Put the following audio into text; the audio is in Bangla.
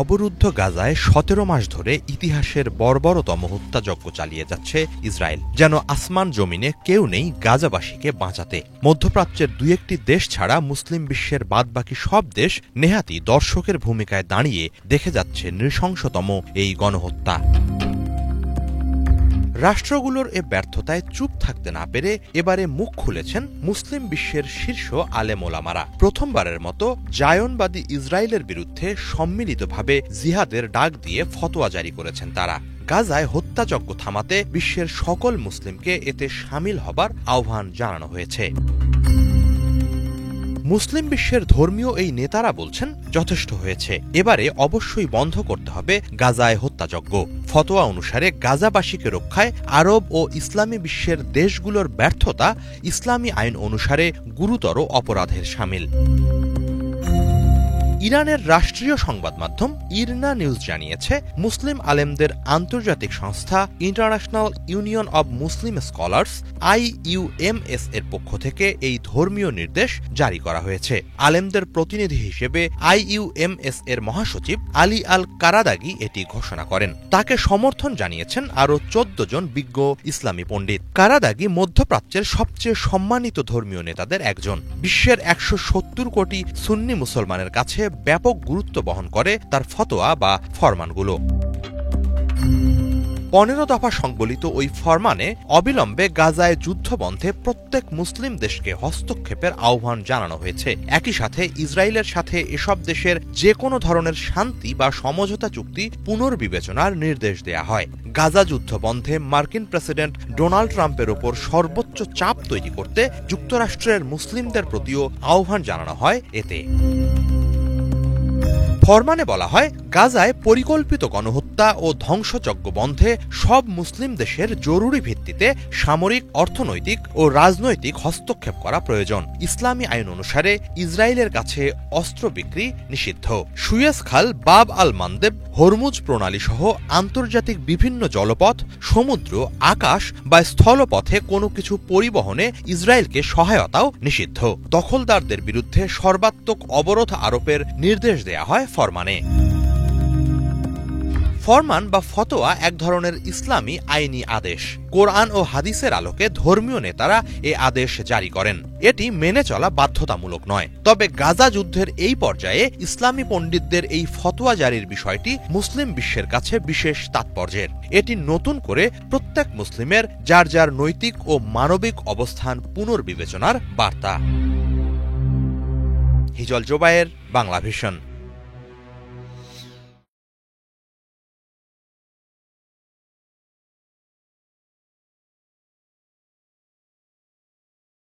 অবরুদ্ধ গাজায় ১৭ মাস ধরে ইতিহাসের বর্বরতম হত্যাযজ্ঞ চালিয়ে যাচ্ছে ইসরায়েল। যেন আসমান জমিনে কেউ নেই গাজাবাসীকে বাঁচাতে। মধ্যপ্রাচ্যের দুই একটি দেশ ছাড়া মুসলিম বিশ্বের বাদবাকি সব দেশ নেহাতি দর্শকের ভূমিকায় দাঁড়িয়ে দেখে যাচ্ছে নৃশংসতম এই গণহত্যা। রাষ্ট্রগুলোর এ ব্যর্থতায় চুপ থাকতে না পেরে এবারে মুখ খুলেছেন মুসলিম বিশ্বের শীর্ষ আলেম ওলামারা। প্রথমবারের মতো জায়নবাদী ইসরায়েলের বিরুদ্ধে সম্মিলিতভাবে জিহাদের ডাক দিয়ে ফতোয়া জারি করেছেন তারা। গাজায় হত্যাযজ্ঞ থামাতে বিশ্বের সকল মুসলিমকে এতে শামিল হবার আহ্বান জানানো হয়েছে। মুসলিম বিশ্বের ধর্মীয় এই নেতারা বলছেন, যথেষ্ট হয়েছে, এবারে অবশ্যই বন্ধ করতে হবে গাজায় হত্যাযজ্ঞ। ফতোয়া অনুসারে গাজাবাসীকে রক্ষায় আরব ও ইসলামী বিশ্বের দেশগুলোর ব্যর্থতা ইসলামী আইন অনুসারে গুরুতর অপরাধের শামিল। ইরানের রাষ্ট্রীয় সংবাদ মাধ্যম ইরনা নিউজ জানিয়েছে, মুসলিম আলেমদের আন্তর্জাতিক সংস্থা international union of Muslim scholars IUMS এর পক্ষ থেকে এই ধর্মীয় নির্দেশ জারি করা হয়েছে। আলেমদের প্রতিনিধি হিসেবে IUMS এর মহাসচিব আলী আল কারাদাগি এটি ঘোষণা করেন। তাকে সমর্থন জানিয়েছেন আরও ১৪ জন বিজ্ঞ ইসলামী পণ্ডিত। কারাদাগি মধ্যপ্রাচ্যের সবচেয়ে সম্মানিত ধর্মীয় নেতাদের একজন। বিশ্বের ১৭০ কোটি সুন্নি মুসলমানের কাছে ব্যাপক গুরুত্ব বহন করে তার ফতোয়া বা ফরমানগুলো। ১৫ দফা সংবলিত ওই ফরমানে অবিলম্বে গাজায় যুদ্ধবন্ধে প্রত্যেক মুসলিম দেশকে হস্তক্ষেপের আহ্বান জানানো হয়েছে। একই সাথে ইসরায়েলের সাথে এসব দেশের যে কোনো ধরনের শান্তি বা সমঝোতা চুক্তি পুনর্বিবেচনার নির্দেশ দেয়া হয়। গাজা যুদ্ধবন্ধে মার্কিন প্রেসিডেন্ট ডোনাল্ড ট্রাম্পের ওপর সর্বোচ্চ চাপ তৈরি করতে যুক্তরাষ্ট্রের মুসলিমদের প্রতিও আহ্বান জানানো হয় এতে। ফরমানে বলা হয়, গাজায় পরিকল্পিত গণহত্যা ও ধ্বংসযজ্ঞ বন্ধে সব মুসলিম দেশের জরুরি ভিত্তিতে সামরিক, অর্থনৈতিক ও রাজনৈতিক হস্তক্ষেপ করা প্রয়োজন। ইসলামী আইন অনুসারে ইসরায়েলের কাছে অস্ত্র বিক্রি নিষিদ্ধ। সুয়েজ খাল, বাব আল মান্দেব, হরমুজ প্রণালী সহ আন্তর্জাতিক বিভিন্ন জলপথ, সমুদ্র, আকাশ বা স্থলপথে কোনো কিছু পরিবহনে ইসরায়েলকে সহায়তাও নিষিদ্ধ। দখলদারদের বিরুদ্ধে সর্বাত্মক অবরোধ আরোপের নির্দেশ দেয়া হয় ফরমানে। ফরমান বা ফতোয়া এক ধরনের ইসলামী আইনি আদেশ। কোরআন ও হাদিসের আলোকে ধর্মীয় নেতারা এ আদেশ জারি করেন। এটি মেনে চলা বাধ্যতামূলক নয়। তবে গাজা যুদ্ধের এই পর্যায়ে ইসলামী পণ্ডিতদের এই ফতোয়া জারির বিষয়টি মুসলিম বিশ্বের কাছে বিশেষ তাৎপর্যের। এটি নতুন করে প্রত্যেক মুসলিমের যার যার নৈতিক ও মানবিক অবস্থান পুনর্বিবেচনার বার্তা। হিজল জোবায়ের, বাংলাভিশন।